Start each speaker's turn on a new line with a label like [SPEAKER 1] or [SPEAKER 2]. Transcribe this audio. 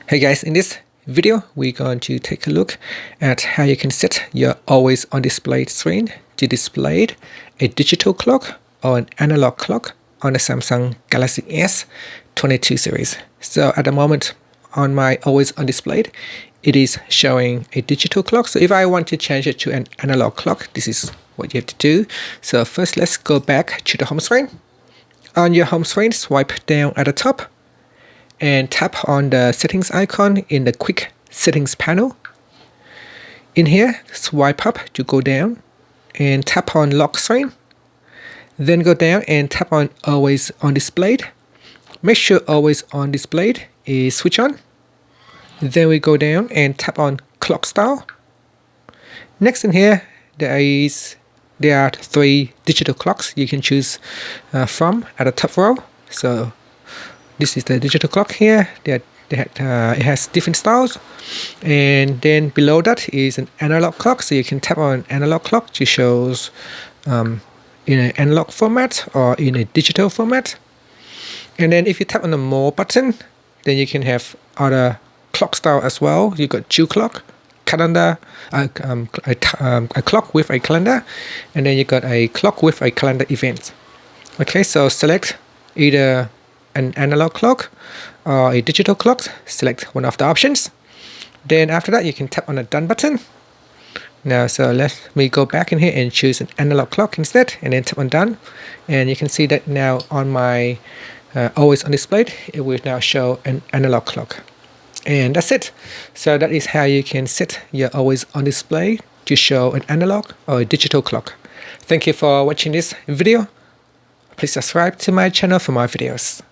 [SPEAKER 1] Hey guys, in this video we're going to take a look at how you can set your always on display screen to display a digital clock or an analog clock on the Samsung Galaxy S22 series. So at the moment on my always on display, it is showing a digital clock. So if I want to change it to an analog clock, this is what you have to do. So first let's go back to the home screen. On your home screen, swipe down at the top and tap on the settings icon in the quick settings panel. In here, swipe up to go down and tap on lock screen. Then go down and tap on always on display. Make sure always on display is switch on. Then we go down and tap on clock style. Next in here, there are 3 digital clocks you can choose from at the top row. So this is the digital clock here. It has different styles, and then below that is an analog clock. So you can tap on analog clock to shows in an analog format or in a digital format. And then if you tap on the more button, then you can have other clock style as well. You got Jew clock, calendar, a clock with a calendar, and then you got a clock with a calendar event. Okay, so select either an analog clock or a digital clock. Select one of the options. Then after that you can tap on the done button. Now so let me go back in here and choose an analog clock instead, and then tap on done, and you can see that now on my always on display it will now show an analog clock. And that's it. So that is how you can set your always on display to show an analog or a digital clock. Thank you for watching this video. Please subscribe to my channel for more videos.